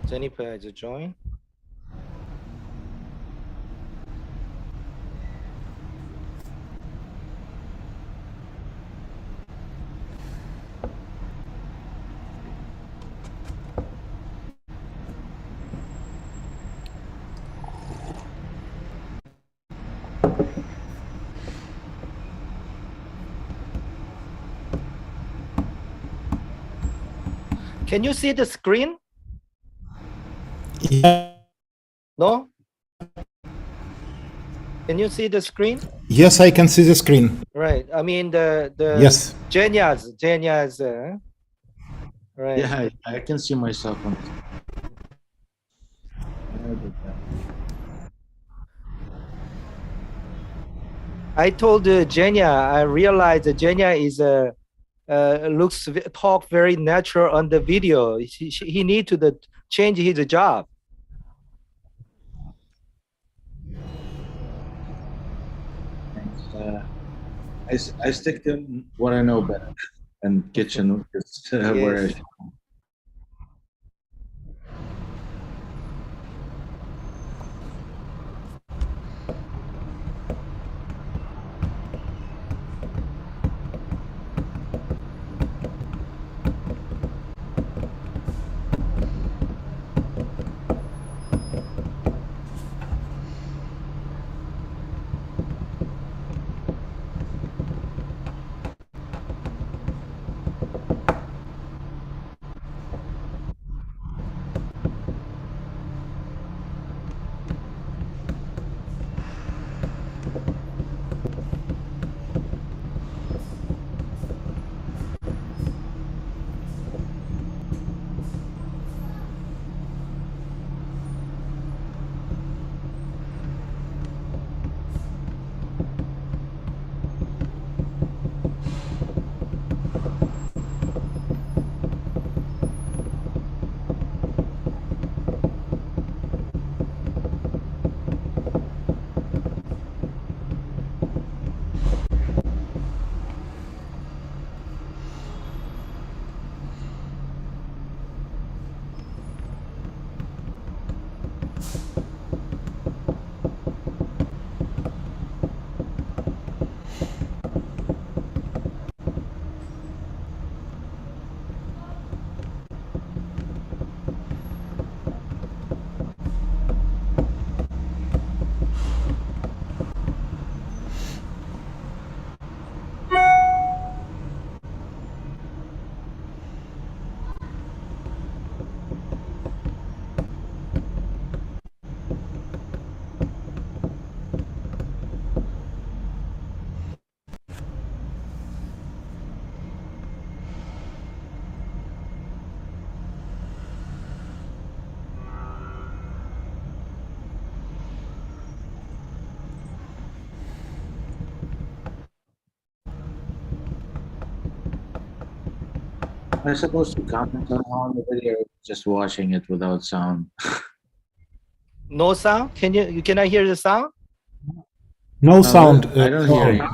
Jennifer has joined. Can you see the screen? Yeah. No? Can you see the screen? Yes, I can see the screen. Right. I mean the Yes. Jenya's right. Yeah, I can see myself on this. I told Jenya, I realized that Jenya is talk very natural on the video. He need to change his job. I stick to what I know better, and kitchen is where. Yes. Am I supposed to comment on the video, or just watching it without sound? No sound? Can I hear the sound? No sound. I don't hear you.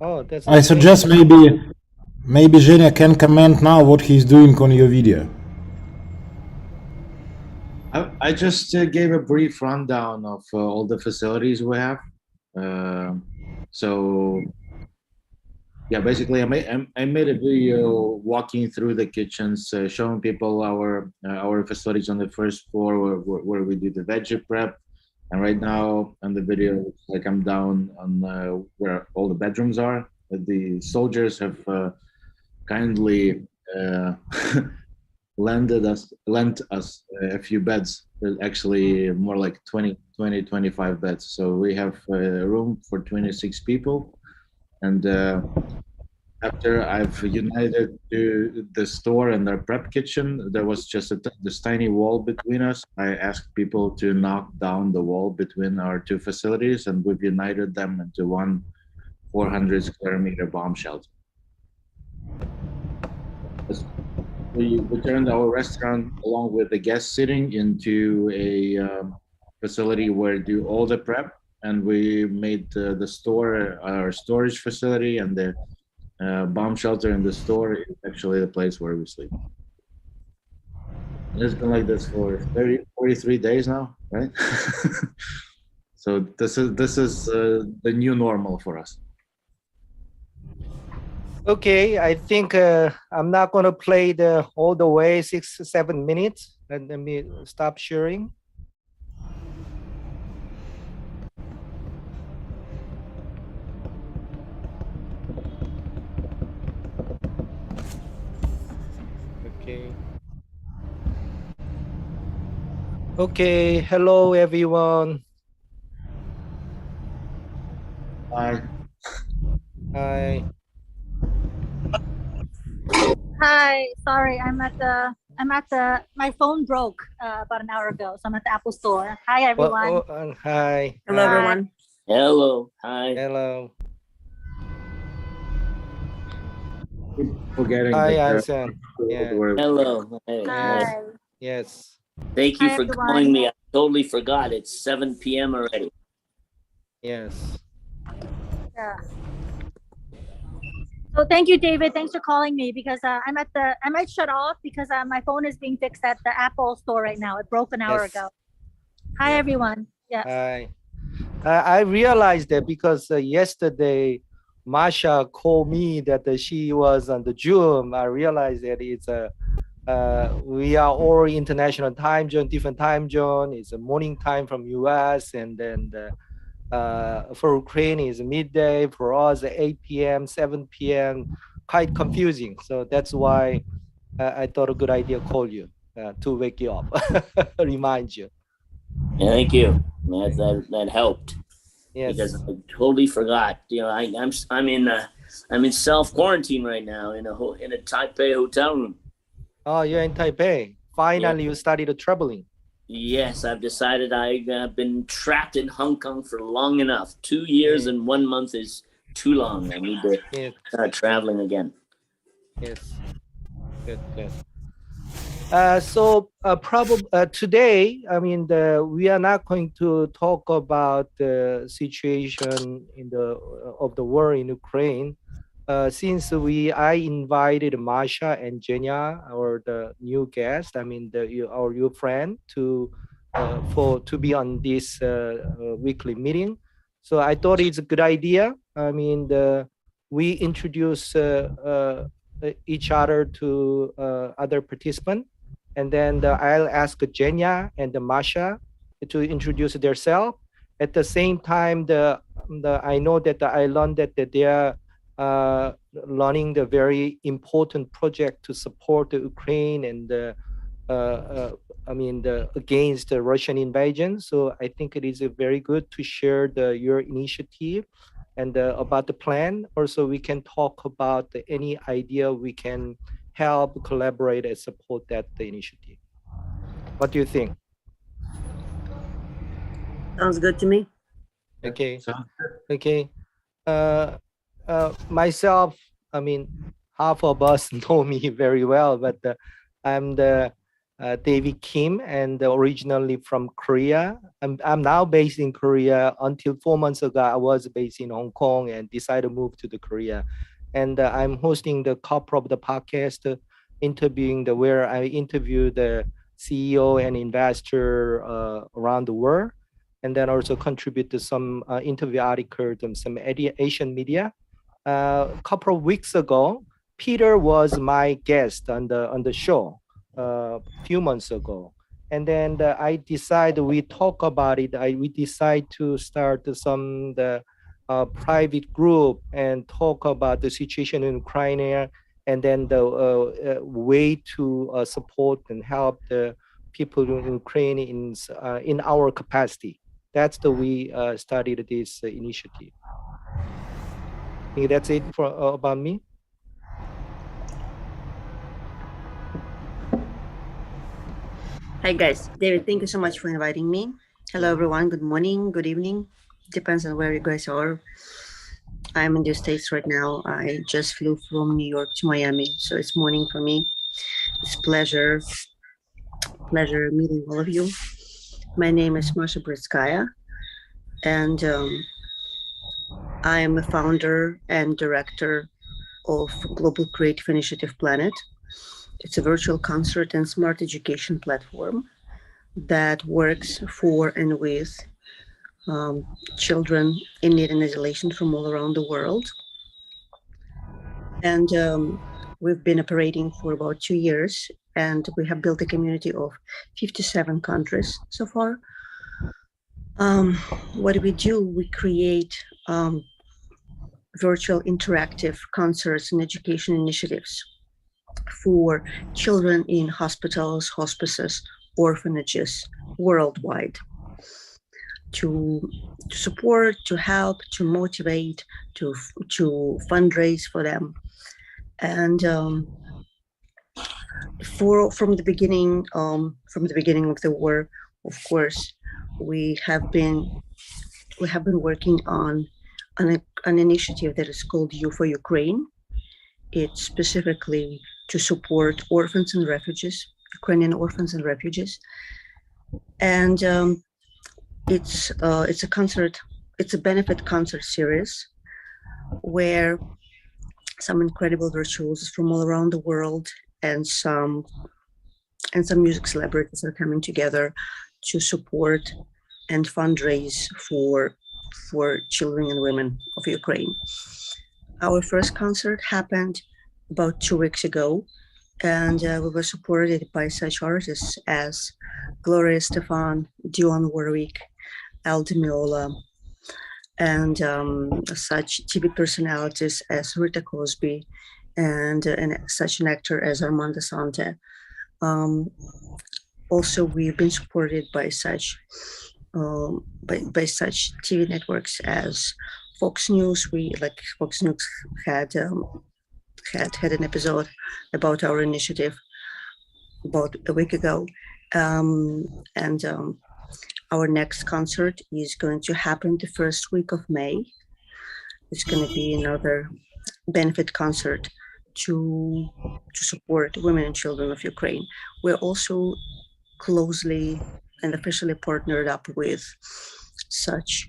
Oh, that's. I suggest maybe Zhenya can comment now what he's doing on your video. I just gave a brief rundown of all the facilities we have. So yeah, basically I made a video walking through the kitchens, showing people our facilities on the first floor where we do the veggie prep. And right now on the video, it's like I'm down on where all the bedrooms are. The soldiers have kindly lent us a few beds. There's actually more like 25 beds. So we have room for 26 people. And after I've united the store and our prep kitchen, there was just this tiny wall between us. I asked people to knock down the wall between our two facilities, and we've united them into one 400 square meter bomb shelter. We turned our restaurant along with the guest sitting into a facility where do all the prep, and we made the store our storage facility, and the bomb shelter in the store is actually the place where we sleep. And it's been like this for 43 days now, right? So this is the new normal for us. Okay, I think I'm not going to play the all the way 6-7 minutes. Let me stop sharing. Okay. Okay, hello everyone. Bye. Hi. Hi, sorry, my phone broke about an hour ago, so I'm at the Apple store. Hi, everyone. Hi. Hello, Hi. everyone. Hello. Hi. Hello. Keep forgetting Hi, that Anson. Yeah. Hello. Hey, Hi. hey. Yes. Thank you Hi, for everyone. calling me. I totally forgot. It's 7 p.m. already. Yes. Yeah. So thank you, David. Thanks for calling me because I might shut off because my phone is being fixed at the Apple store right now. It broke an hour Yes. ago. Hi, Yeah. everyone. Yes. Hi. I realized that because yesterday Masha called me that she was on the Zoom. I realized that it's we are all international time zone, different time zone. It's a morning time from US, and then for Ukraine is midday. For us, 8 p.m., 7 p.m. Quite confusing. So that's why I thought a good idea call you to wake you up, remind you. Yeah, thank you. That helped. Yes. Because I totally forgot. You know, I'm in self quarantine right now in a Taipei hotel room. Oh, you're in Taipei. Finally, you started traveling. Yes, I've decided I've been trapped in Hong Kong for long enough. 2 years and 1 month is too long. I need to start traveling again. Yes. Good. Good. So probably today, I mean, we are not going to talk about the situation in of the war in Ukraine. Since I invited Masha and Jenya, the new guest, I mean our new friend, to be on this weekly meeting. So I thought it's a good idea. I mean, we introduce each other to other participants, and then I'll ask Jenya and Masha to introduce themselves. At the same time, I know that I learned that they are running the very important project to support the Ukraine and against the Russian invasion. So I think it is very good to share your initiative and about the plan. Also, we can talk about any idea we can help, collaborate, and support the initiative. What do you think? Sounds good to me. Okay. Okay. Myself, I mean, half of us know me very well, but I'm the David Kim, and originally from Korea. I'm now based in Korea. Until 4 months ago, I was based in Hong Kong and decided to move to the Korea. And I'm hosting the couple of the podcast, where I interview the CEO and investor around the world, and then also contribute to some interview articles and some Asian media. A couple of weeks ago, Peter was my guest on the show a few months ago, and then I decided we talk about it. We decide to start some private group and talk about the situation in Ukraine, and then the way to support and help the people in Ukraine in our capacity. That's the we started this initiative. I think that's it for about me. Hi, guys. David, thank you so much for inviting me. Hello, everyone. Good morning, good evening. Depends on where you guys are. I'm in the States right now. I just flew from New York to Miami, so it's morning for me. It's pleasure meeting all of you. My name is Masha Britskaya, and I am a founder and director of Global Creative Initiative Planet. it's a virtual concert and smart education platform that works for and with children in need and isolation from all around the world. And we've been operating for about 2 years, and we have built a community of 57 countries so far. What do? We create virtual interactive concerts and education initiatives for children in hospitals, hospices, orphanages worldwide to support, to help, to motivate, to fundraise for them. And from the beginning of the war, of course, we have been working on an initiative that is called You for Ukraine. It's specifically to support orphans and refugees, Ukrainian orphans and refugees. And it's a concert, it's a benefit concert series where some incredible virtuosos from all around the world and some music celebrities are coming together to support and fundraise for children and women of Ukraine. Our first concert happened about 2 weeks ago, and we were supported by such artists as Gloria Estefan, Dionne Warwick, Al Di Meola, and such TV personalities as Rita Cosby, and such an actor as Armando Sante. Also, we've been supported by such TV networks as Fox News. Fox News had an episode about our initiative about a week ago, and our next concert is going to happen the first week of May. It's going to be another benefit concert to support women and children of Ukraine. We're also closely and officially partnered up with such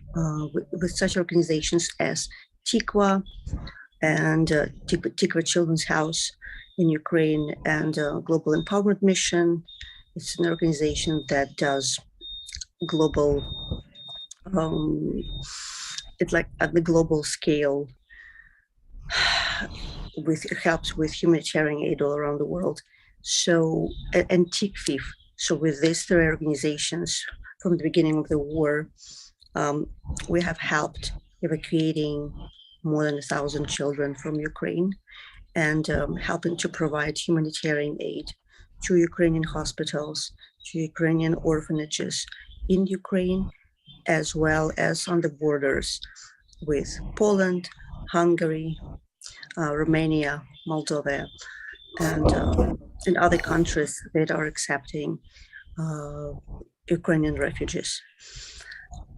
organizations as Tikva and Tikva Children's House in Ukraine, and Global Empowerment Mission. It's an organization that does global, it's like at the global scale, helps with humanitarian aid all around the world. So, and TICFIF. So with these three organizations from the beginning of the war, we have helped evacuating more than 1,000 children from Ukraine, and helping to provide humanitarian aid to Ukrainian hospitals, to Ukrainian orphanages in Ukraine, as well as on the borders with Poland, Hungary, Romania, Moldova, and other countries that are accepting Ukrainian refugees.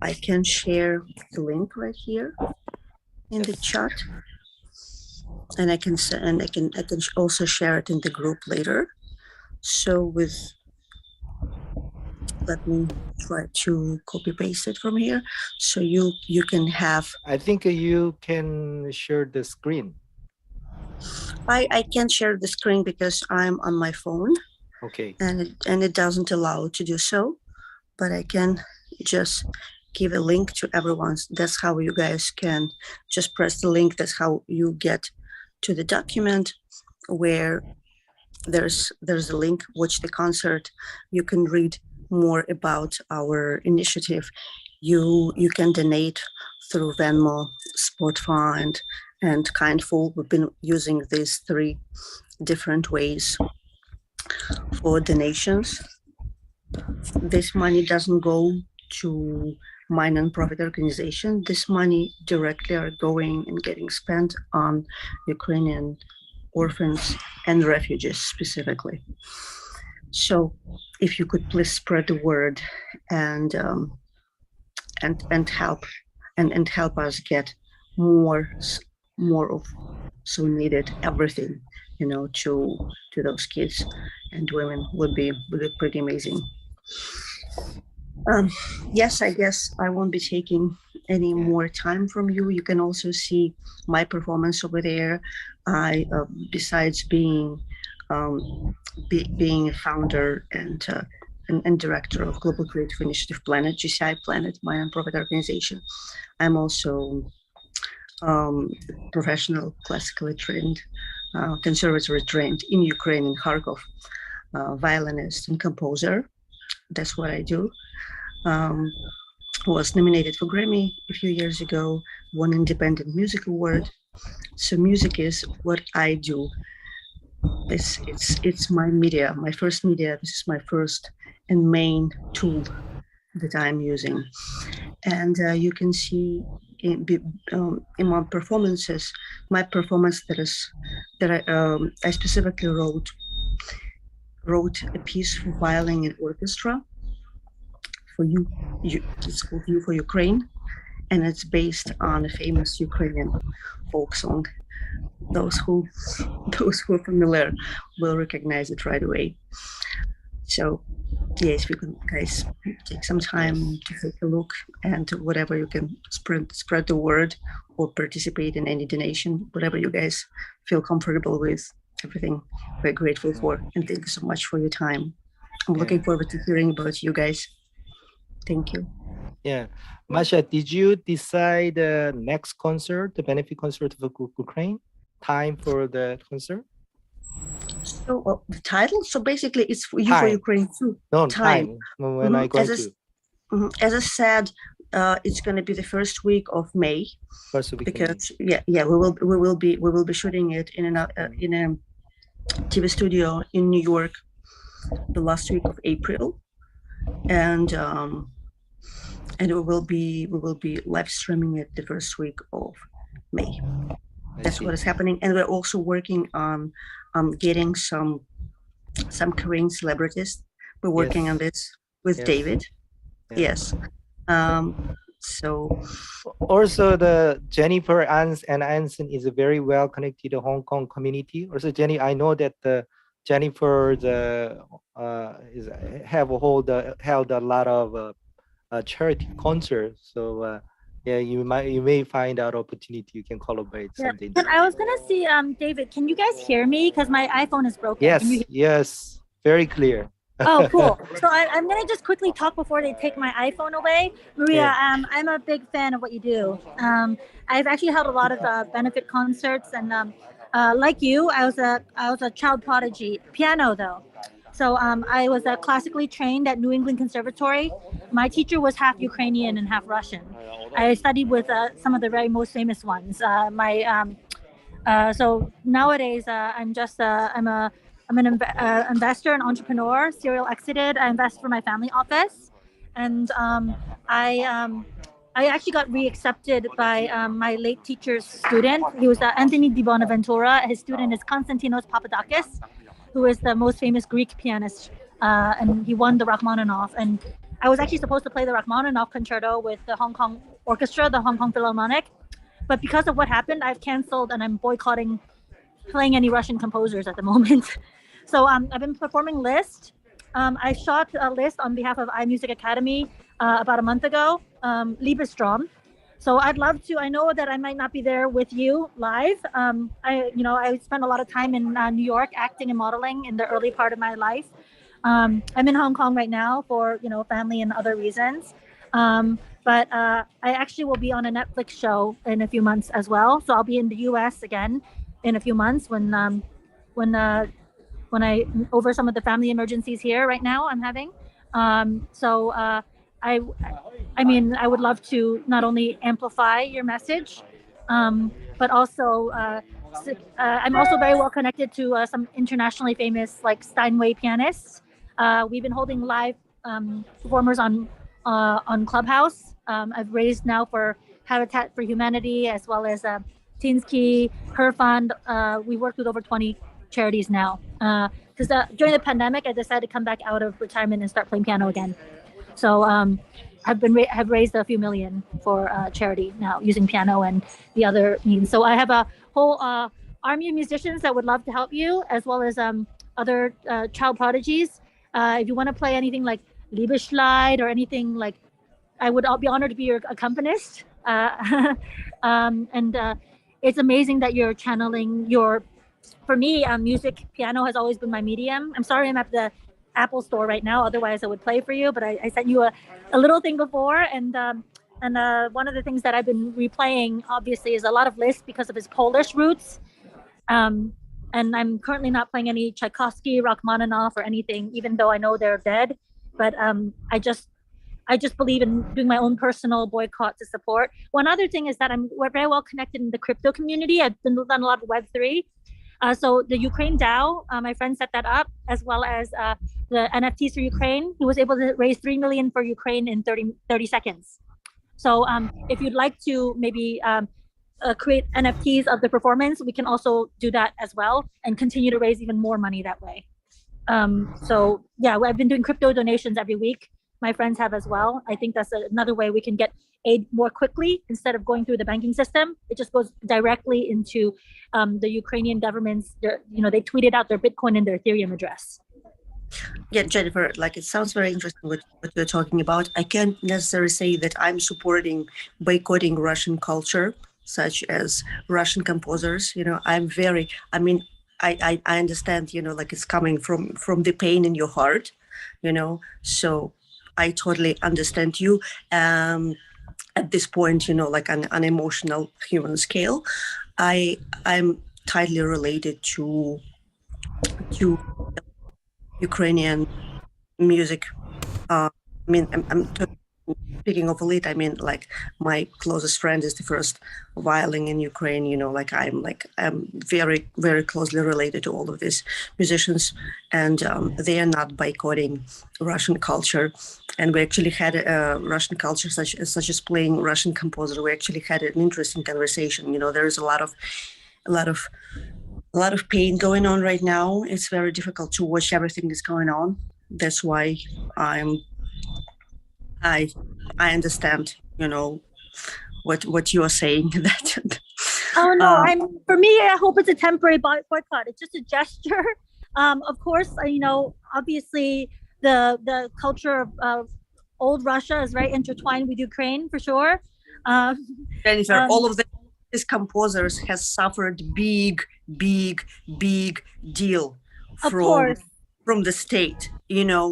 I can share the link right here in the chat, and I can also share it in the group later. So let me try to copy paste it from here, so you can have. I think you can share the screen. I can't share the screen because I'm on my phone. Okay. And it doesn't allow to do so, but I can just give a link to everyone. That's how you guys can just press the link. That's how you get to the document, where there's a link, watch the concert. You can read more about our initiative. You can donate through Venmo, Spotify, and Kindful. We've been using these 3 different ways for donations. This money doesn't go to my nonprofit organization. This money directly are going and getting spent on Ukrainian orphans and refugees specifically. So if you could please spread the word and help us get more of so needed everything, to those kids and women would be pretty amazing. Yes, I guess I won't be taking any more time from you. You can also see my performance over there. I, besides being being a founder and director of Global Creative Initiative Planet, GCI Planet, my nonprofit organization. I'm also professional, classically trained, conservatory trained in Ukraine, in Kharkov, violinist and composer. That's what I do. Was nominated for Grammy a few years ago, won Independent Music Award. So music is what I do. It's my media, my first media. This is my first and main tool that I'm using. And you can see in my performances, my performance that I specifically wrote a piece for violin and orchestra for you. It's called "You for Ukraine," and it's based on a famous Ukrainian folk song. Those who are familiar will recognize it right away. So, yes, you can guys take some time to take a look, and whatever you can spread the word or participate in any donation, whatever you guys feel comfortable with. Everything we're grateful for, and thank you so much for your time. I'm looking forward to hearing about you guys. Thank you. Yeah, Masha, did you decide the next concert, the benefit concert for Ukraine? Time for the concert? So the title. So basically, it's for you for Ukraine too. No, time. When I go to. As I said, it's going to be the first week of May. First week. Because we will be shooting it in a TV studio in New York the last week of April, and we will be live streaming it the first week of May. That's what is happening, and we're also working on getting some Korean celebrities. We're working on this with David. Yes. So also the Jennifer and Anson is a very well connected to Hong Kong community. Also, Jenny, I know that Jennifer held a lot of charity concerts. So yeah, you may find out opportunity. You can collaborate something. But I was gonna see, David, can you guys hear me? Because my iPhone is broken. Yes, very clear. Oh, cool. So I'm going to just quickly talk before they take my iPhone away. Maria, I'm a big fan of what you do. I've actually held a lot of benefit concerts, and like you, I was a child prodigy. Piano, though. So I was classically trained at New England Conservatory. My teacher was half Ukrainian and half Russian. I studied with some of the very most famous ones. So nowadays, I'm an investor and entrepreneur, serial exited. I invest for my family office. And I actually got reaccepted by my late teacher's student. He was Anthony Di Bonaventura. His student is Konstantinos Papadakis, who is the most famous Greek pianist. And he won the Rachmaninoff. And I was actually supposed to play the Rachmaninoff concerto with the Hong Kong Orchestra, the Hong Kong Philharmonic. But because of what happened, I've canceled and I'm boycotting playing any Russian composers at the moment. So I've been performing Liszt. I shot a Liszt on behalf of iMusic Academy about a month ago, Liebesdrum. So I'd love to. I know that I might not be there with you live. I spent a lot of time in New York acting and modeling in the early part of my life. I'm in Hong Kong right now for family and other reasons. But I actually will be on a Netflix show in a few months as well. So I'll be in the U.S. again in a few months when I over some of the family emergencies here right now I'm having. I mean, I would love to not only amplify your message, but also I'm also very well connected to some internationally famous like Steinway pianists. We've been holding live performers on Clubhouse. I've raised now for Habitat for Humanity as well as Tinsky, Her Fund. We worked with over 20 charities now. Because during the pandemic, I decided to come back out of retirement and start playing piano again. So have raised a few million for charity now using piano and the other means. So I have a whole army of musicians that would love to help you, as well as other child prodigies. If you want to play anything like Liebeschleid or anything like, I'll be honored to be your accompanist. And it's amazing that you're channeling your for me, music, piano has always been my medium. I'm sorry I'm at the Apple store right now. Otherwise, I would play for you. But I sent you a little thing before, and one of the things that I've been replaying, obviously, is a lot of Liszt because of his Polish roots. And I'm currently not playing any Tchaikovsky, Rachmaninoff, or anything, even though I know they're dead. But I just believe in doing my own personal boycott to support. One other thing is that we're very well connected in the crypto community. I've done a lot of Web3. So the Ukraine DAO, my friend set that up, as well as the NFTs for Ukraine. He was able to raise 3 million for Ukraine in 30 seconds. So if you'd like to maybe create NFTs of the performance, we can also do that as well and continue to raise even more money that way. So yeah, I've been doing crypto donations every week. My friends have as well. I think that's another way we can get aid more quickly instead of going through the banking system. It just goes directly into the Ukrainian government's, they tweeted out their Bitcoin and their Ethereum address. Yeah, Jennifer, like it sounds very interesting what you're talking about. I can't necessarily say that I'm supporting boycotting Russian culture, such as Russian composers. I understand, like it's coming from the pain in your heart, so I totally understand you. At this point, like on an emotional human scale, I'm tightly related to Ukrainian music. I'm speaking of elite. Like my closest friend is the first violin in Ukraine. I'm very, very closely related to all of these musicians, and they are not boycotting Russian culture. And we actually had a Russian culture, such as playing Russian composer. We actually had an interesting conversation. There is a lot of pain going on right now. It's very difficult to watch everything that's going on. That's why I understand, what you are saying. That oh no, for me, I hope it's a temporary boycott. It's just a gesture. Of course, obviously the culture of old Russia is very intertwined with Ukraine for sure. Jennifer, all of these composers has suffered big deal from the state,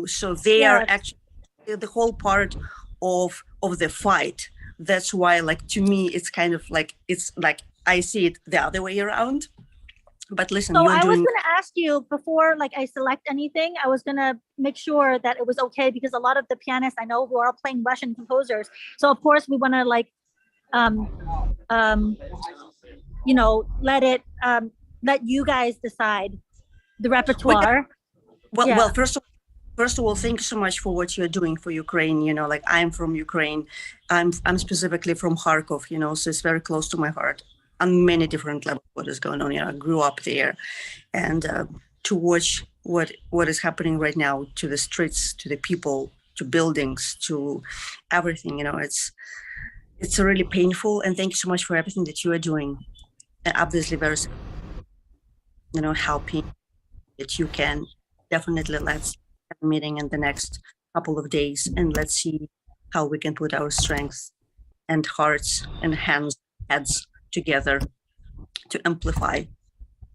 so they are actually the whole part of the fight. That's why, like, to me, it's kind of like, it's like I see it the other way around. But listen, so I was going to ask you before, like, I select anything, I was going to make sure that it was okay, because a lot of the pianists I know who are playing Russian composers. So of course we want to let you guys decide the repertoire. Well, first of all, thank you so much for what you're doing for Ukraine. Like, I'm from Ukraine. I'm specifically from Kharkov, so it's very close to my heart on many different levels what is going on. I grew up there, and to watch what is happening right now to the streets, to the people, to buildings, to everything, it's really painful. And thank you so much for everything that you are doing. And obviously very, helping that you can. Definitely let's have a meeting in the next couple of days, and let's see how we can put our strengths and hearts and heads together to amplify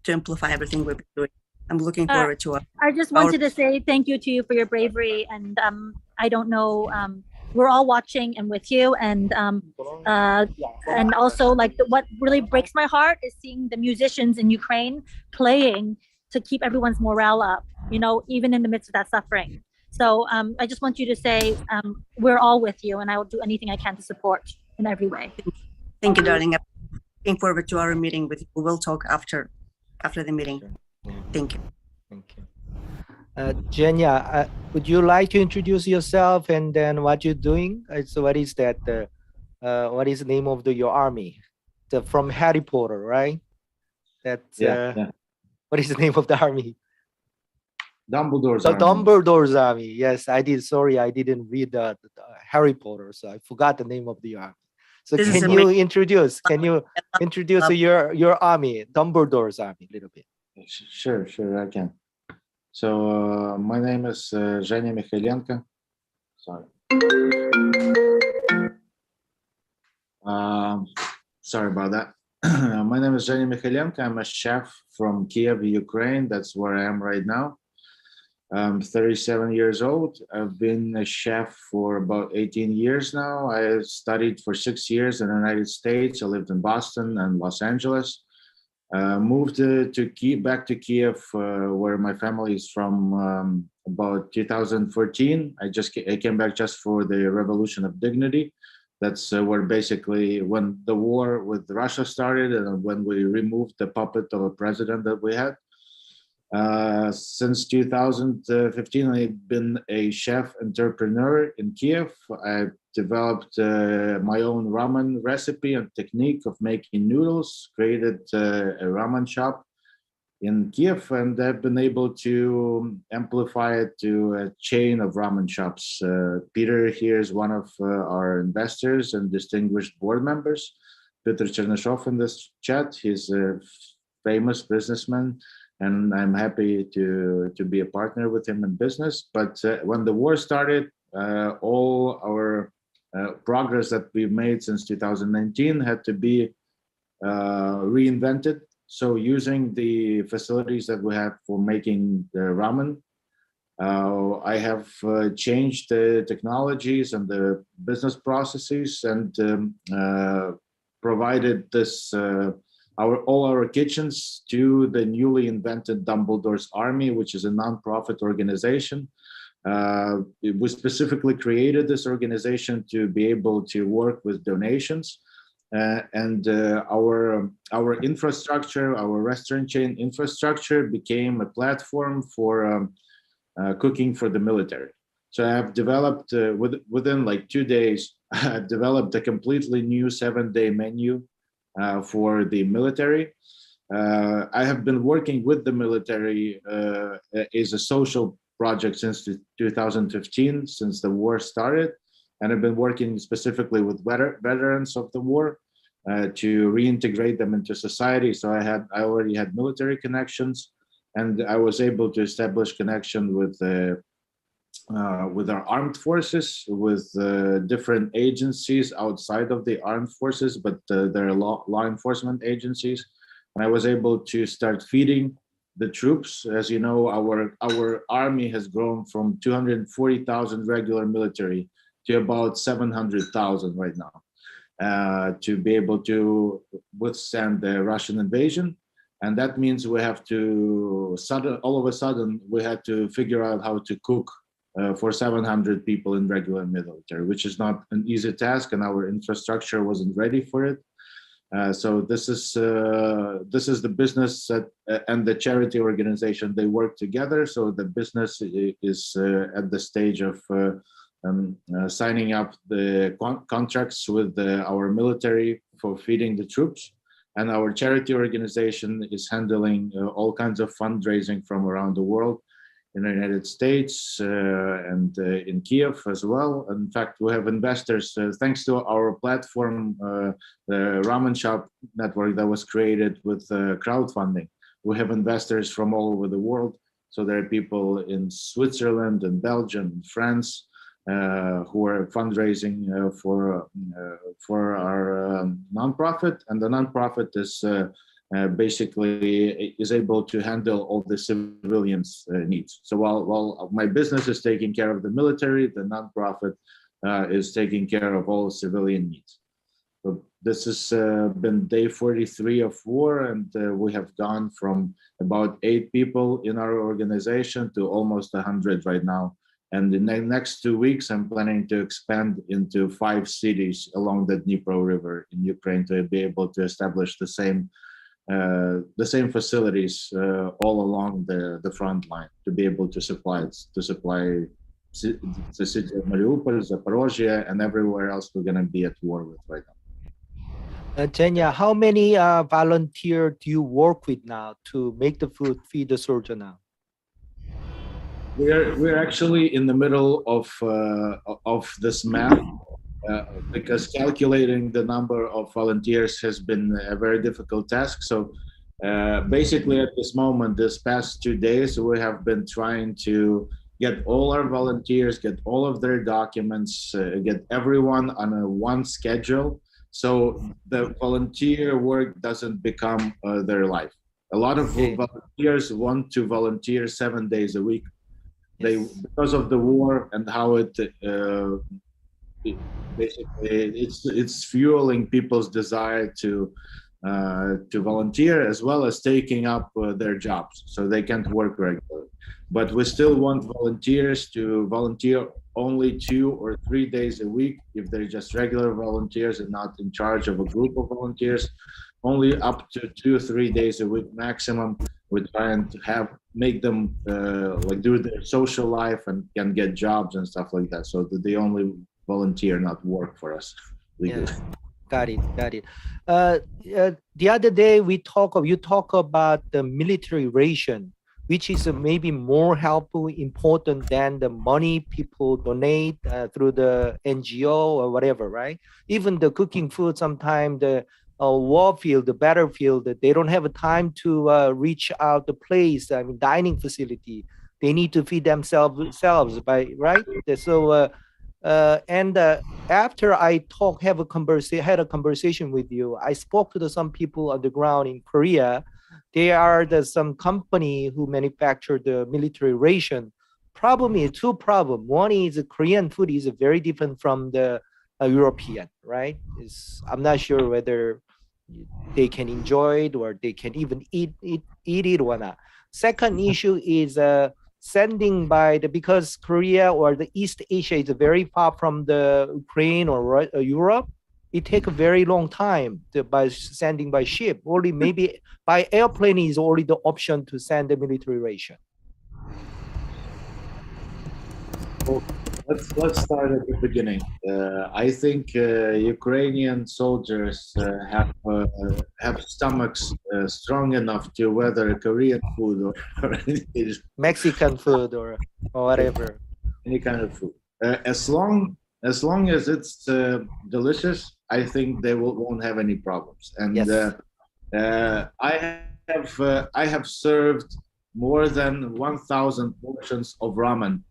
everything we've been doing. I'm looking forward to it. I just wanted to say thank you to you for your bravery, and I don't know, we're all watching and with you, and also, like, what really breaks my heart is seeing the musicians in Ukraine playing to keep everyone's morale up, even in the midst of that suffering. So I just want you to say we're all with you, and I will do anything I can to support in every way. Thank you, darling. I'm looking forward to our meeting with you. We'll talk after the meeting. Thank you. Thank you. Jenya, would you like to introduce yourself and then what you're doing? So what is that? What is the name of your army? From Harry Potter, right? That's yeah. What is the name of the army? Dumbledore's army. Dumbledore's army. Yes, I did. Sorry, I didn't read the Harry Potter, so I forgot the name of the army. So can you introduce your army, Dumbledore's army, a little bit? Sure, I can. So my name is Zhenya Mikhailenko. Sorry. Sorry about that. My name is Zhenya Mikhailenko. I'm a chef from Kiev, Ukraine. That's where I am right now. I'm 37 years old. I've been a chef for about 18 years now. I studied for 6 years in the United States. I lived in Boston and Los Angeles. Moved back to Kiev, where my family is from, about 2014. I came back just for the Revolution of Dignity. That's where basically when the war with Russia started and when we removed the puppet of a president that we had. Since 2015, I've been a chef entrepreneur in Kiev. I've developed my own ramen recipe and technique of making noodles, created a ramen shop in Kiev, and I've been able to amplify it to a chain of ramen shops. Peter here is one of our investors and distinguished board members. Peter Chernyshev in this chat, he's a famous businessman, and I'm happy to be a partner with him in business. But when the war started, all our progress that we've made since 2019 had to be reinvented. So using the facilities that we have for making the ramen, I have changed the technologies and the business processes and provided this all our kitchens to the newly invented Dumbledore's Army, which is a nonprofit organization. We specifically created this organization to be able to work with donations. And our infrastructure, our restaurant chain infrastructure became a platform for cooking for the military. So I have developed, within like 2 days, I've developed a completely new 7-day menu for the military. I have been working with the military as a social project since 2015, since the war started. And I've been working specifically with veterans of the war to reintegrate them into society. So I already had military connections, and I was able to establish connection with our armed forces, with different agencies outside of the armed forces, but they're law enforcement agencies. And I was able to start feeding the troops. As you know, our army has grown from 240,000 regular military to about 700,000 right now, to be able to withstand the Russian invasion. And that means we have to, all of a sudden, we had to figure out how to cook for 700 people in regular military, which is not an easy task, and our infrastructure wasn't ready for it. So this is the business and the charity organization, they work together. So the business is at the stage of signing up the contracts with our military for feeding the troops. And our charity organization is handling all kinds of fundraising from around the world, in the United States and in Kiev as well. In fact, we have investors, thanks to our platform, the Ramen Shop network that was created with crowdfunding. We have investors from all over the world. So there are people in Switzerland and Belgium and France who are fundraising for our nonprofit, and the nonprofit is basically is able to handle all the civilians' needs. So while my business is taking care of the military, the nonprofit is taking care of all civilian needs. So this has been day 43 of war, and we have gone from about 8 people in our organization to almost 100 right now. And in the next 2 weeks, I'm planning to expand into 5 cities along the Dnipro River in Ukraine to be able to establish the same facilities all along the front line, to be able to supply the city of Mariupol, Zaporozhye, and everywhere else we're going to be at war with right now. Zhenya, how many volunteers do you work with now to make the food, feed the soldier now? We're actually in the middle of this math. Because calculating the number of volunteers has been a very difficult task. So basically at this moment, this past 2 days, we have been trying to get all our volunteers, get all of their documents, get everyone on one schedule So the volunteer work doesn't become their life. A lot of volunteers want to volunteer 7 days a week. They, because of the war and how basically it's fueling people's desire to volunteer, as well as taking up their jobs, so they can't work regularly. But we still want volunteers to volunteer only 2 or 3 days a week if they're just regular volunteers and not in charge of a group of volunteers. Only up to 2 or 3 days a week maximum. We're trying to make them like do their social life and can get jobs and stuff like that, so that they only volunteer, not work for us legally. Yeah. Got it. The other day you talk about the military ration, which is maybe more helpful, important than the money people donate through the NGO or whatever, right? Even the cooking food, sometimes the war field, the battlefield, they don't have a time to reach out the place, I mean, dining facility. They need to feed themselves by, right? So, after I had a conversation with you, I spoke to some people on the ground in Korea. They are some company who manufacture the military ration. Problem is two problems. One is Korean food is very different from the European, right? I'm not sure whether they can enjoy it or they can even eat it or not. Second issue is sending because Korea or the East Asia is very far from the Ukraine or Europe. It takes a very long time by sending by ship. Only maybe by airplane is only the option to send the military ration. Well, let's start at the beginning. I think Ukrainian soldiers have stomachs strong enough to weather Korean food or Mexican food or whatever, any kind of food. As long as it's delicious, I think they won't have any problems. And yes. I have served more than 1,000 portions of ramen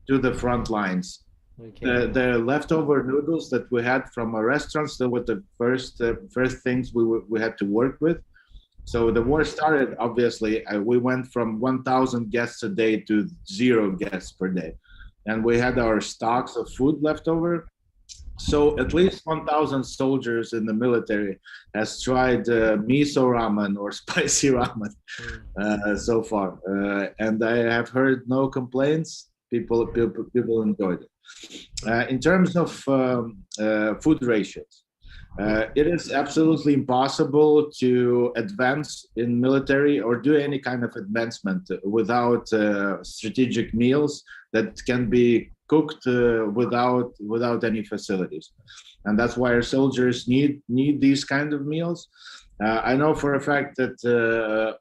to the front lines. Okay. The leftover noodles that we had from our restaurants, they were the first things we had to work with. So the war started, obviously, we went from 1,000 guests a day to 0 guests per day. And we had our stocks of food left over. So at least 1,000 soldiers in the military has tried miso ramen or spicy ramen so far. And I have heard no complaints. People enjoyed it. In terms of food rations, it is absolutely impossible to advance in military or do any kind of advancement without strategic meals that can be cooked without any facilities. And that's why our soldiers need these kind of meals. I know for a fact that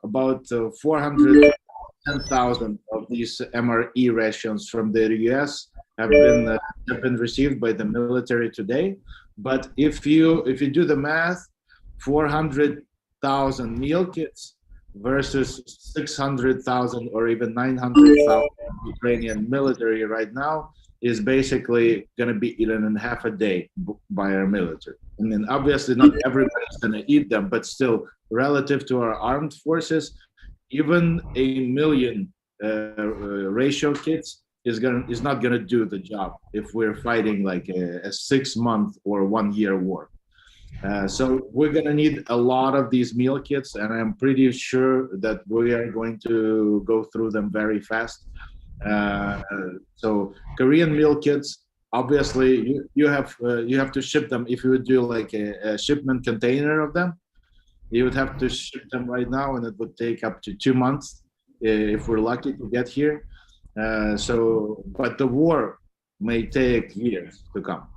about 410,000 of these MRE rations from the US have been received by the military today. But if you do the math, 400,000 meal kits versus 600,000 or even 900,000 Ukrainian military right now is basically going to be eaten in half a day by our military. I mean, obviously not everybody's going to eat them, but still, relative to our armed forces, even a million ratio kits is not going to do the job if we're fighting like a 6-month or 1-year war. So we're going to need a lot of these meal kits, and I'm pretty sure that we are going to go through them very fast. So Korean meal kits, obviously, you have to ship them. If you would do like a shipment container of them, you would have to ship them right now, and it would take up to 2 months if we're lucky to get here. But the war may take years to come.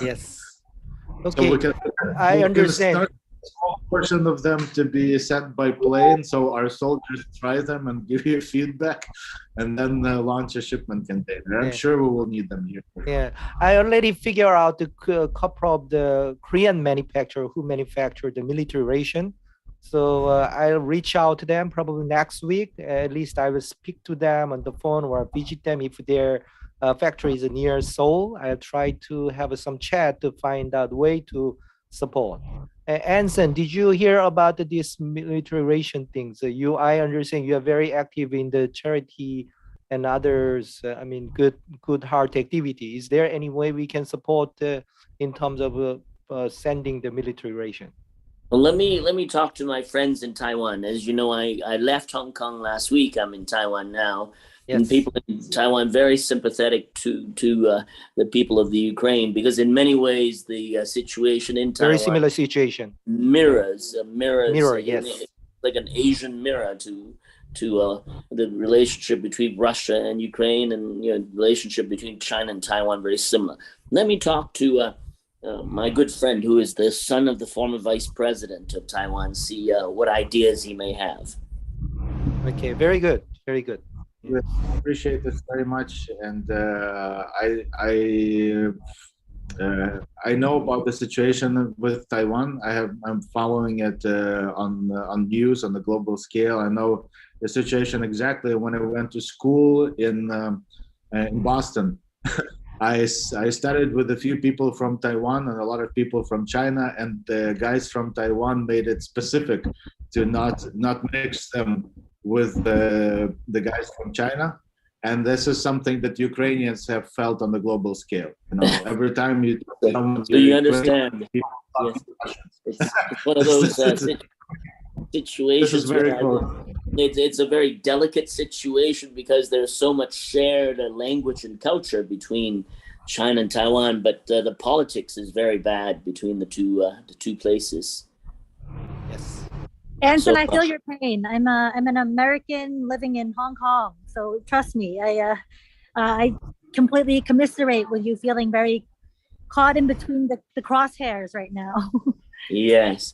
Yes. Okay, so I understand. Start a small portion of them to be sent by plane, so our soldiers try them and give you feedback, and then launch a shipment container. I'm sure we will need them here. Yeah, I already figured out the couple of the Korean manufacturer who manufacture the military ration. So I'll reach out to them probably next week. At least I will speak to them on the phone or visit them if their factory is near Seoul. I'll try to have some chat to find out way to support. Anson, did you hear about this military ration thing? So I understand you are very active in the charity and others. I mean, good heart activity. Is there any way we can support in terms of sending the military ration? Well, let me talk to my friends in Taiwan. As you know, I left Hong Kong last week. I'm in Taiwan now. Yes. And people in Taiwan very sympathetic to the people of the Ukraine, because in many ways the situation in Taiwan very similar situation mirrors yes, like an Asian mirror to the relationship between Russia and Ukraine, and relationship between China and Taiwan very similar. Let me talk to my good friend, who is the son of the former vice president of Taiwan, see what ideas he may have. Okay, very good. We appreciate this very much, and I know about the situation with Taiwan. I'm following it on news on the global scale. I know the situation exactly. When I went to school in Boston, I started with a few people from Taiwan and a lot of people from China, and the guys from Taiwan made it specific to not mix them with the guys from China. And this is something that Ukrainians have felt on the global scale. Every time you so you understand. Yes. It's one of those situations. This is very close. It's a very delicate situation, because there's so much shared language and culture between China and Taiwan, but the politics is very bad between the two places. Yes. Anson, I feel your pain. I'm an American living in Hong Kong, so trust me, I completely commiserate with you feeling very caught in between the crosshairs right now. Yes.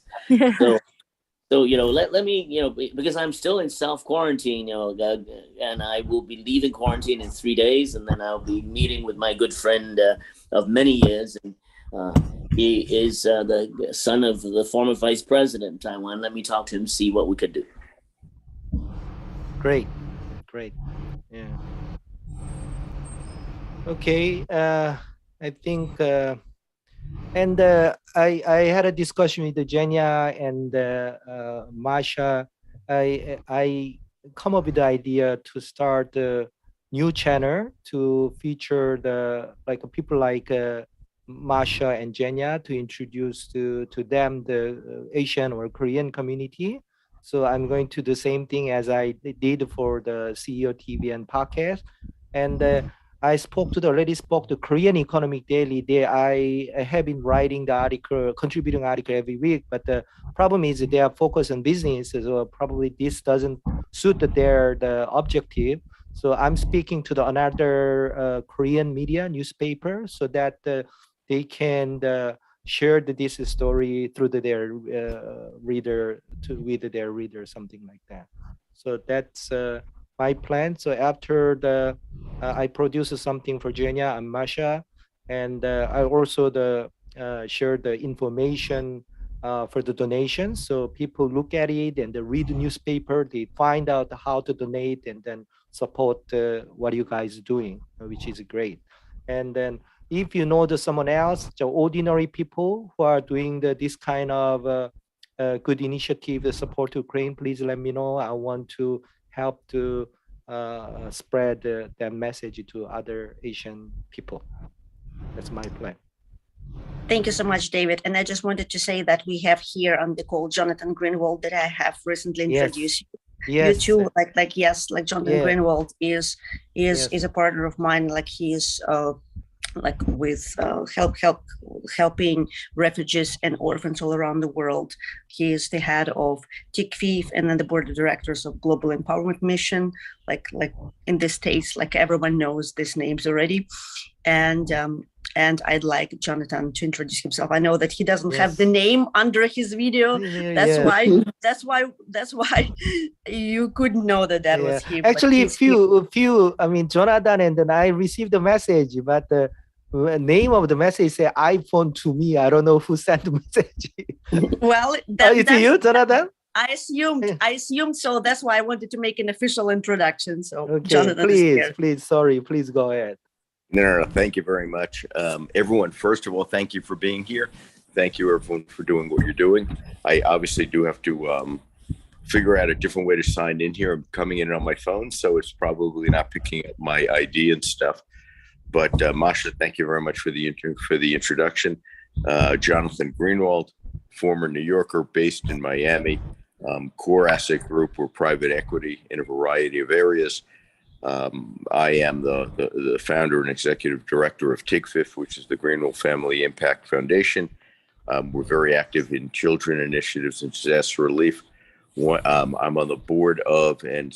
So let me, because I'm still in self-quarantine, and I will be leaving quarantine in 3 days, and then I'll be meeting with my good friend of many years, and he is the son of the former vice president in Taiwan. Let me talk to him, see what we could do. Great. Yeah. Okay. I think, and I had a discussion with Genia and Masha. I come up with the idea to start a new channel to feature people like Masha and Genia, to introduce to them the Asian or Korean community. So I'm going to do the same thing as I did for the CEO TV and podcast. And I already spoke to Korean Economic Daily. I have been writing the article, contributing article every week, but the problem is they are focused on business, so probably this doesn't suit the objective. So I'm speaking to another Korean media newspaper, so that they can share this story through their reader, with their reader, something like that. So that's my plan. So after I produce something for Genia and Masha, and I also share the information for the donations. So people look at it and they read the newspaper, they find out how to donate, and then support what you guys are doing, which is great. And then if you know someone else, the ordinary people who are doing this kind of good initiative to support Ukraine, please let me know. I want to help to spread that message to other Asian people. That's my plan. Thank you so much, David. And I just wanted to say that we have here on the call Jonathan Greenwald, that I have recently introduced you. Yes. You too, like Jonathan Greenwald is a partner of mine. Like he is with helping refugees and orphans all around the world. He is the head of TICFIF and then the board of directors of Global Empowerment Mission. Like in the States, like everyone knows these names already. And I'd like Jonathan to introduce himself. I know that he doesn't have the name under his video. That's why you couldn't know that was him. Actually, few. I mean, Jonathan and then I received the message, but the name of the message say iPhone to me. I don't know who sent the message. Well, it's you, Jonathan. I assumed so. That's why I wanted to make an official introduction. So, okay, Jonathan, please go ahead. No, thank you very much. Everyone, first of all, thank you for being here. thank you everyone for doing what you're doing. I obviously do have to figure out a different way to sign in here. I'm coming in on my phone, so it's probably not picking up my ID and stuff. But Masha, thank you very much for the introduction. Jonathan Greenwald, former New Yorker based in Miami, Core Asset Group, or private equity in a variety of areas. I am the founder and executive director of TIGFIF, which is the Greenwald Family Impact Foundation. We're very active in children initiatives and disaster relief. I'm on the board of and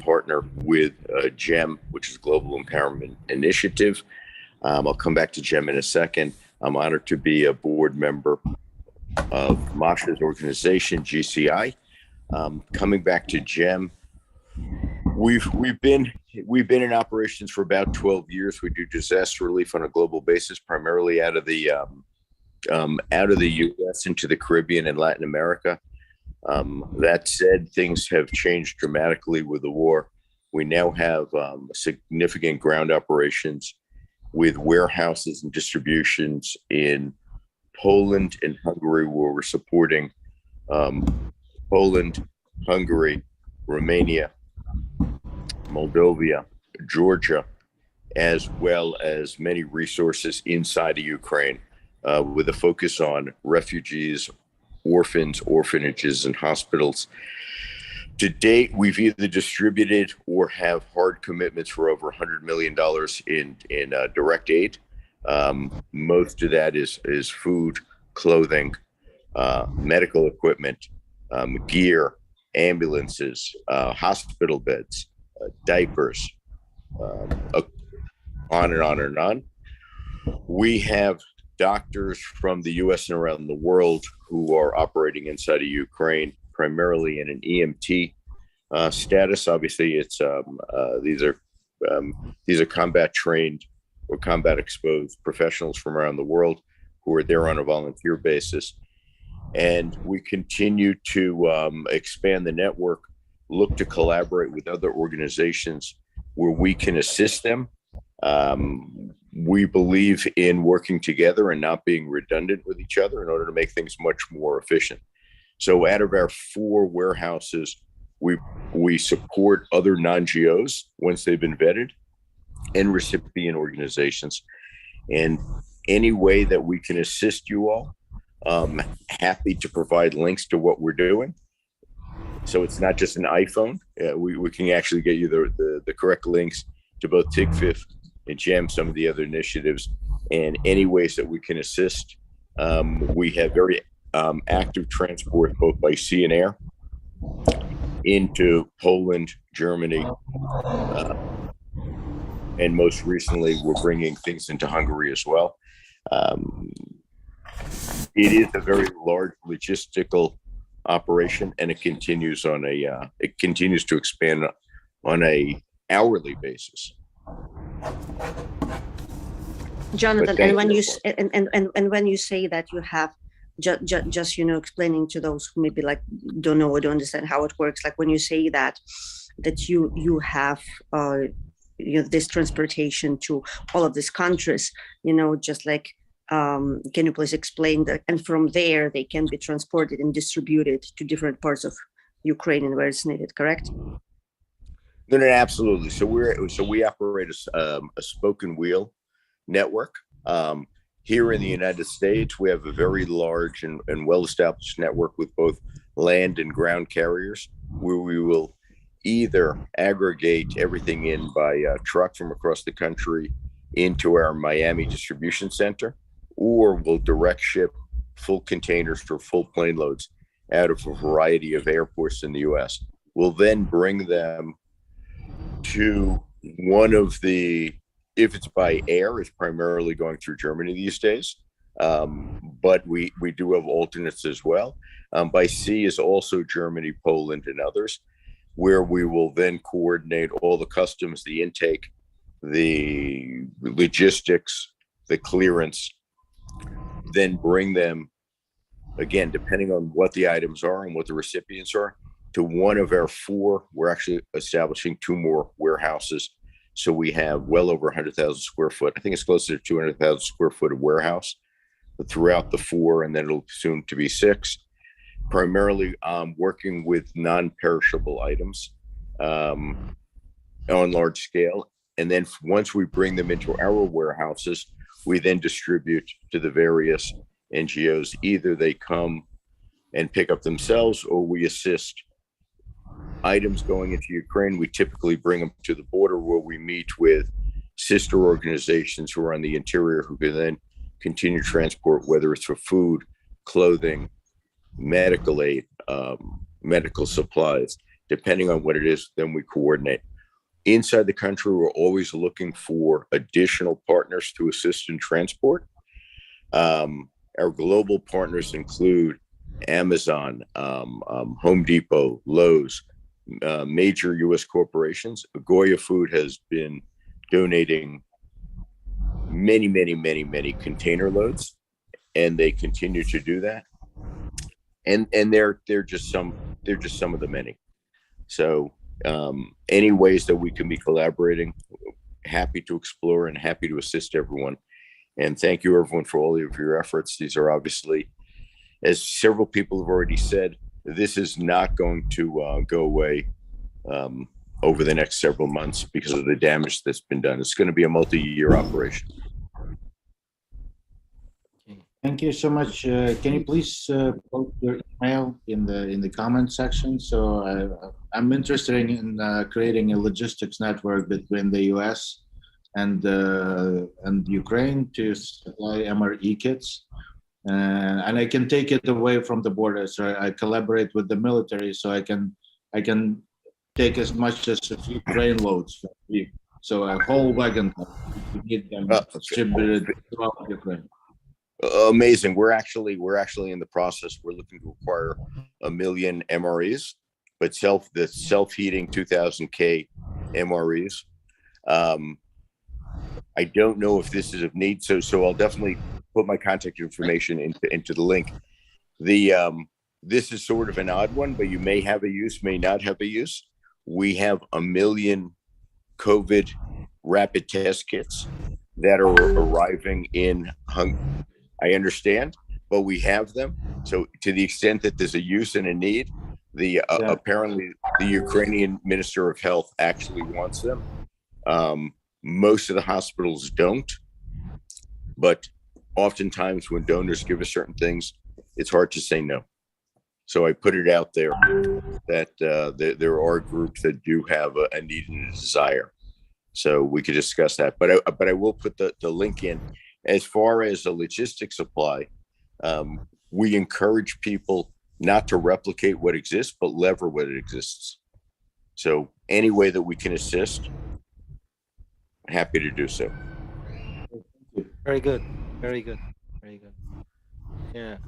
partner with GEM, which is Global Empowerment Initiative. I'll come back to GEM in a second. I'm honored to be a board member of Masha's organization, GCI. Coming back to GEM, we've been in operations for about 12 years. We do disaster relief on a global basis, primarily out of the U.S. into the Caribbean and Latin America. That said, things have changed dramatically with the war. We now have significant ground operations with warehouses and distributions in Poland and Hungary, where we're supporting Poland, Hungary, Romania, Moldova, Georgia, as well as many resources inside of Ukraine, with a focus on refugees, orphans, orphanages, and hospitals. To date, we've either distributed or have hard commitments for over $100 million in direct aid. Most of that is food, clothing, medical equipment, gear, ambulances, hospital beds, diapers, on and on and on. We have doctors from the U.S. and around the world who are operating inside of Ukraine, primarily in an EMT status. Obviously, it's these are combat trained or combat exposed professionals from around the world who are there on a volunteer basis. And we continue to expand the network, look to collaborate with other organizations where we can assist them. We believe in working together and not being redundant with each other in order to make things much more efficient. So out of our 4 warehouses, we support other non-GOs once they've been vetted, and recipient organizations. And any way that we can assist you all, happy to provide links to what we're doing. So it's not just an iPhone. We can actually get you the correct links to both TIGFIF and GEM, some of the other initiatives, and any ways that we can assist. We have very active transport, both by sea and air, into Poland, Germany, and most recently, we're bringing things into Hungary as well. It is a very large logistical operation, and it continues to expand on a hourly basis. Jonathan, and when you say that you have just explaining to those who maybe like don't know or don't understand how it works, like when you say that you have this transportation to all of these countries, just like can you please explain that? And from there they can be transported and distributed to different parts of Ukraine and where it's needed, correct? No, absolutely. So we operate a spoken wheel network. Here in the United States, we have a very large and well-established network with both land and ground carriers, where we will either aggregate everything in by truck from across the country into our Miami distribution center, or we'll direct ship full containers for full plane loads out of a variety of airports in the U.S. We'll then bring them to one of the, if it's by air, it's primarily going through Germany these days, but we do have alternates as well. By sea is also Germany, Poland, and others, where we will then coordinate all the customs, the intake, the logistics, the clearance, then bring them, again, depending on what the items are and what the recipients are, to one of our 4. We're actually establishing 2 more warehouses. So we have well over 100,000 square foot. I think it's closer to 200,000 square foot of warehouse throughout the 4, and then it'll soon to be 6. Primarily working with non-perishable items on large scale. And then once we bring them into our warehouses, we then distribute to the various NGOs. Either they come and pick up themselves, or we assist items going into Ukraine. We typically bring them to the border, where we meet with sister organizations who are on the interior, who can then continue transport, whether it's for food, clothing, medical aid, medical supplies, depending on what it is. Then we coordinate. Inside the country, we're always looking for additional partners to assist in transport. Our global partners include Amazon, Home Depot, Lowe's, major U.S. corporations. Goya Food has been donating many container loads, and they continue to do that. And they're just some of the many. So any ways that we can be collaborating, happy to explore and happy to assist everyone. And thank you, everyone, for all of your efforts. These are obviously, as several people have already said, this is not going to go away over the next several months because of the damage that's been done. It's going to be a multi-year operation. Thank you so much. Can you please post your email in the comment section? So I'm interested in creating a logistics network between the U.S. and Ukraine to supply MRE kits, and I can take it away from the border. So I collaborate with the military, so I can take as much as a few train loads for a week. So a whole wagon, we need them distributed throughout Ukraine. Amazing. We're actually in the process. We're looking to acquire 1 million MREs, but the self-heating 2000K MREs. I don't know if this is of need, so I'll definitely put my contact information into the link. This is sort of an odd one, but you may have a use, may not have a use. We have 1 million COVID rapid test kits that are arriving in Hungary. I understand, but we have them. So to the extent that there's a use and a need, apparently the Ukrainian Minister of Health actually wants them. Most of the hospitals don't, but oftentimes when donors give us certain things, it's hard to say no. So I put it out there that there are groups that do have a need and a desire. So we could discuss that, but I will put the link in. As far as the logistics supply, we encourage people not to replicate what exists, but lever what exists. So any way that we can assist, happy to do so. Very good. Yeah.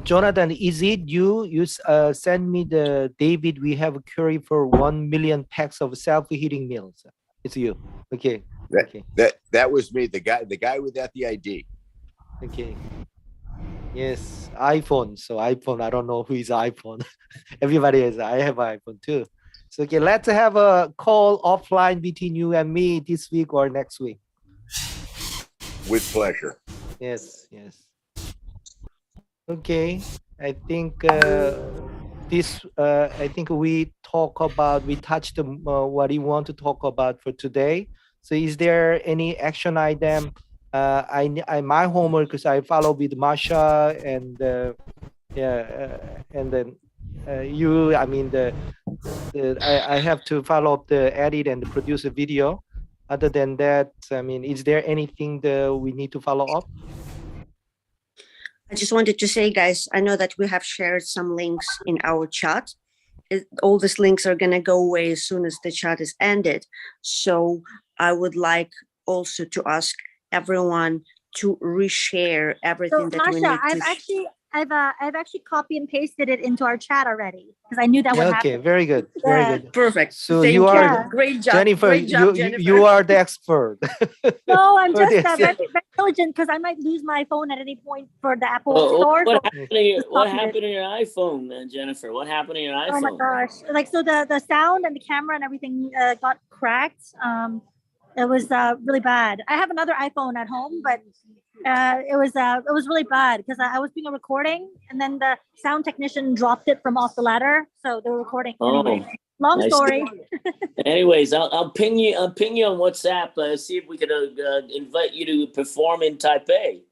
Jonathan, is it you send me the David, we have a query for 1 million packs of self-heating meals. It's you. Okay. That was me, the guy without the ID. Okay. Yes, iPhone. So iPhone, I don't know who is iPhone. Everybody has. I have iPhone too. So okay, let's have a call offline between you and me this week or next week. With pleasure. Yes. Okay, I think I think we touched what you want to talk about for today. So is there any action item? My homework, because I follow with Masha and and then you. I mean I have to follow up the edit and produce a video. Other than that, I mean, is there anything that we need to follow up? I just wanted to say, guys, I know that we have shared some links in our chat. All these links are going to go away as soon as the chat is ended. So I would like also to ask everyone to reshare everything that we need to. I've actually copy and pasted it into our chat already because I knew that would happen. Okay, very good. Perfect. So Thank you are great job, Jennifer. Great job, Jennifer. You are the expert. No, I'm just very diligent because I might lose my phone at any point for the Apple store. What happened to your iPhone, Jennifer? What happened to your iPhone? Oh my gosh! Like so, the sound and the camera and everything got cracked. It was really bad. I have another iPhone at home, but it was really bad because I was doing a recording and then the sound technician dropped it from off the ladder, so they were recording. Anyway, long I see. story. Anyways, I'll ping you. I'll ping you on WhatsApp. See if we could invite you to perform in Taipei.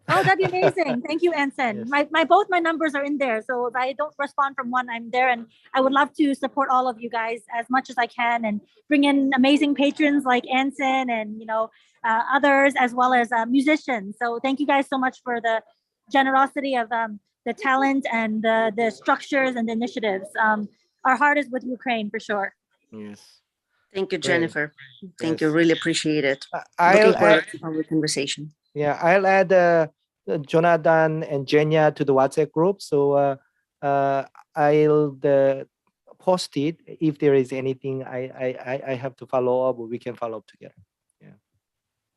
Oh, that'd be amazing. Thank you, Anson. Yes. Both my numbers are in there. So if I don't respond from one, I'm there. And I would love to support all of you guys as much as I can and bring in amazing patrons like Anson and, others, as well as musicians. So thank you guys so much for the generosity of the talent and the structures and the initiatives. Our heart is with Ukraine for sure. Yes. Thank you, Great. Jennifer. Thank you. Yes. Really appreciate it. I'll Looking forward add, to our conversation. yeah, I'll add Jonathan and Jenya to the WhatsApp group. So I'll post it if there is anything I have to follow up, or we can follow up together.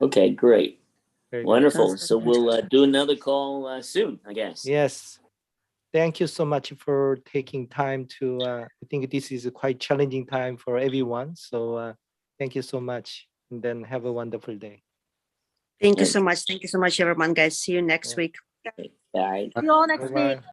Okay, great. Very good. Wonderful. Sounds So good. we'll do another call soon, I guess. Yes. Thank you so much for taking time to, I think this is a quite challenging time for everyone. So thank you so much. And then have a wonderful day. Thank you so much. Thank you so much, everyone, guys. See you next Yeah. week. All right. See you all next Bye-bye. week.